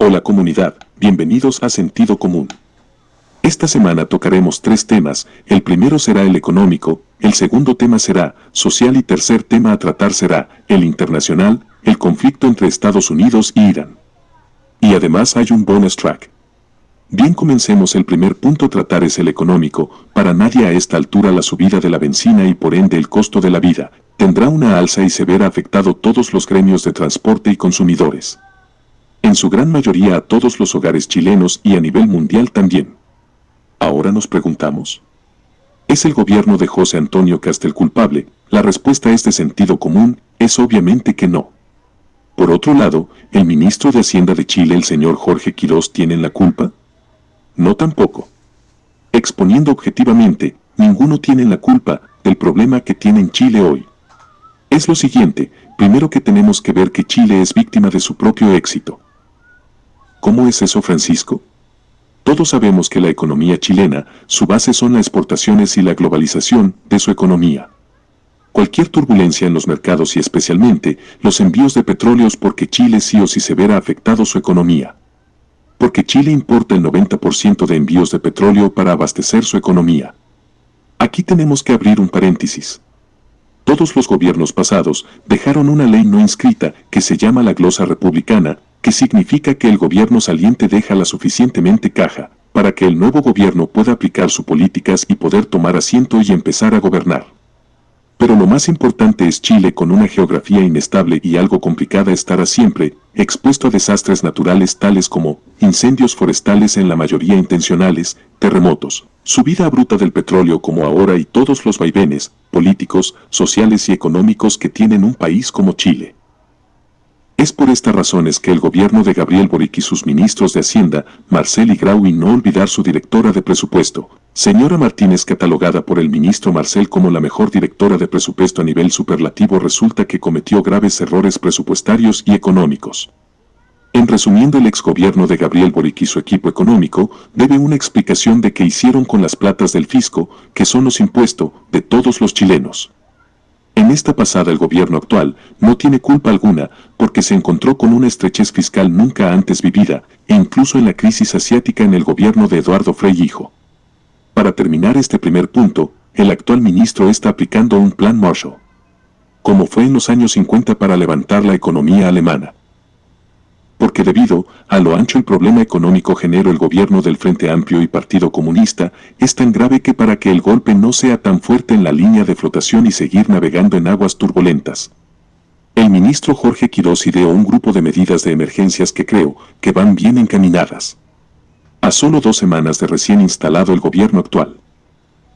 Hola comunidad, bienvenidos a Sentido Común. Esta semana tocaremos 3 temas, el primero será el económico, el segundo tema será social y tercer tema a tratar será el internacional, el conflicto entre Estados Unidos y Irán. Y además hay un bonus track. Bien, comencemos. El primer punto a tratar es el económico. Para nadie a esta altura la subida de la benzina y por ende el costo de la vida tendrá una alza y se verá afectado todos los gremios de transporte y consumidores. En su gran mayoría a todos los hogares chilenos y a nivel mundial también. Ahora nos preguntamos, ¿es el gobierno de José Antonio Kast el culpable? La respuesta es de sentido común, es obviamente que no. Por otro lado, ¿el ministro de Hacienda de Chile, el señor Jorge Quirós, tiene la culpa? No tampoco. Exponiendo objetivamente, ninguno tiene la culpa del problema que tiene en Chile hoy. Es lo siguiente, primero que tenemos que ver que Chile es víctima de su propio éxito. ¿Cómo es eso, Francisco? Todos sabemos que la economía chilena, su base son las exportaciones y la globalización de su economía. Cualquier turbulencia en los mercados y especialmente los envíos de petróleos porque Chile sí o sí se verá afectado su economía. Porque Chile importa el 90% de envíos de petróleo para abastecer su economía. Aquí tenemos que abrir un paréntesis. Todos los gobiernos pasados dejaron una ley no inscrita que se llama la glosa republicana, que significa que el gobierno saliente deja la suficientemente caja para que el nuevo gobierno pueda aplicar sus políticas y poder tomar asiento y empezar a gobernar. Pero lo más importante es Chile, con una geografía inestable y algo complicada, estará siempre expuesto a desastres naturales tales como incendios forestales, en la mayoría intencionales, terremotos, subida abrupta del petróleo como ahora y todos los vaivenes políticos, sociales y económicos que tienen un país como Chile. Es por estas razones que el gobierno de Gabriel Boric y sus ministros de Hacienda, Marcel y Grau, y no olvidar su directora de presupuesto, señora Martínez, catalogada por el ministro Marcel como la mejor directora de presupuesto a nivel superlativo, resulta que cometió graves errores presupuestarios y económicos. En resumiendo, el exgobierno de Gabriel Boric y su equipo económico debe una explicación de qué hicieron con las platas del fisco, que son los impuestos de todos los chilenos. En esta pasada el gobierno actual no tiene culpa alguna porque se encontró con una estrechez fiscal nunca antes vivida, e incluso en la crisis asiática en el gobierno de Eduardo Frei hijo. Para terminar este primer punto, el actual ministro está aplicando un plan Marshall, como fue en los años 50 para levantar la economía alemana. Porque debido a lo ancho el problema económico generó el gobierno del Frente Amplio y Partido Comunista es tan grave que para que el golpe no sea tan fuerte en la línea de flotación y seguir navegando en aguas turbulentas, el ministro Jorge Quirós ideó un grupo de medidas de emergencias que creo que van bien encaminadas. A solo 2 semanas de recién instalado el gobierno actual.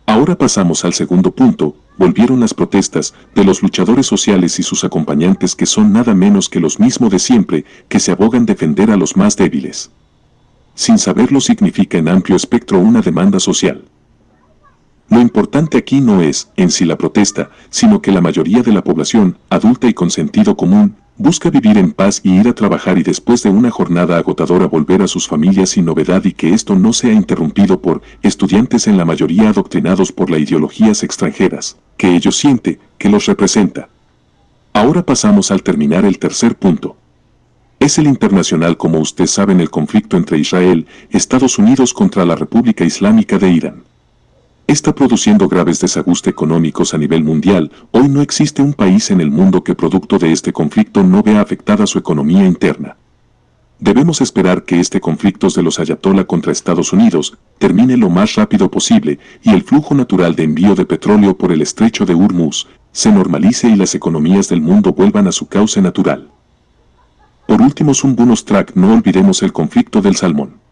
Ahora pasamos al segundo punto. Volvieron las protestas de los luchadores sociales y sus acompañantes, que son nada menos que los mismos de siempre, que se abogan defender a los más débiles. Sin saberlo, significa en amplio espectro una demanda social. Lo importante aquí no es en sí la protesta, sino que la mayoría de la población, adulta y con sentido común, busca vivir en paz y ir a trabajar, y después de una jornada agotadora volver a sus familias sin novedad, y que esto no sea interrumpido por estudiantes, en la mayoría adoctrinados por las ideologías extranjeras que ellos sienten que los representa. Ahora pasamos al terminar el tercer punto. Es el internacional. Como ustedes saben, el conflicto entre Israel, Estados Unidos contra la República Islámica de Irán está produciendo graves desajustes económicos a nivel mundial. Hoy no existe un país en el mundo que producto de este conflicto no vea afectada su economía interna. Debemos esperar que este conflicto de los ayatolá contra Estados Unidos termine lo más rápido posible y el flujo natural de envío de petróleo por el estrecho de Hormuz se normalice y las economías del mundo vuelvan a su cauce natural. Por último, un bonus track: no olvidemos el conflicto del salmón.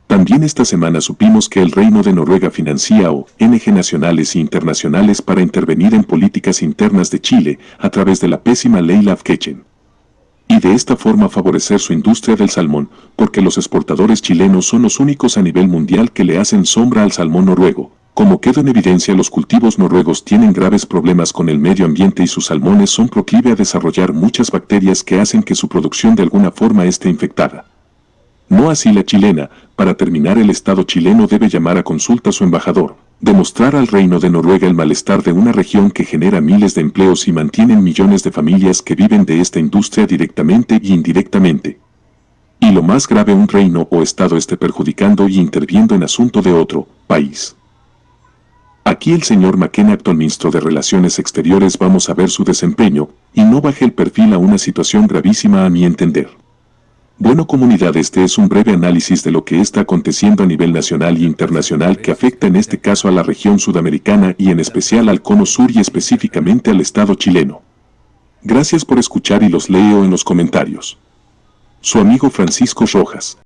También esta semana supimos que el Reino de Noruega financia ONG nacionales e internacionales para intervenir en políticas internas de Chile a través de la pésima ley Lafkechen. Y de esta forma favorecer su industria del salmón, porque los exportadores chilenos son los únicos a nivel mundial que le hacen sombra al salmón noruego. Como quedó en evidencia, los cultivos noruegos tienen graves problemas con el medio ambiente y sus salmones son proclives a desarrollar muchas bacterias que hacen que su producción de alguna forma esté infectada. No así la chilena. Para terminar, el Estado chileno debe llamar a consulta a su embajador, demostrar al Reino de Noruega el malestar de una región que genera miles de empleos y mantienen millones de familias que viven de esta industria directamente y indirectamente. Y lo más grave, un reino o estado esté perjudicando y interviniendo en asunto de otro país. Aquí el señor McKenna, actual ministro de Relaciones Exteriores, vamos a ver su desempeño, y no baje el perfil a una situación gravísima a mi entender. Bueno, comunidad, este es un breve análisis de lo que está aconteciendo a nivel nacional e internacional que afecta en este caso a la región sudamericana y en especial al cono sur y específicamente al estado chileno. Gracias por escuchar y los leo en los comentarios. Su amigo Francisco Rojas.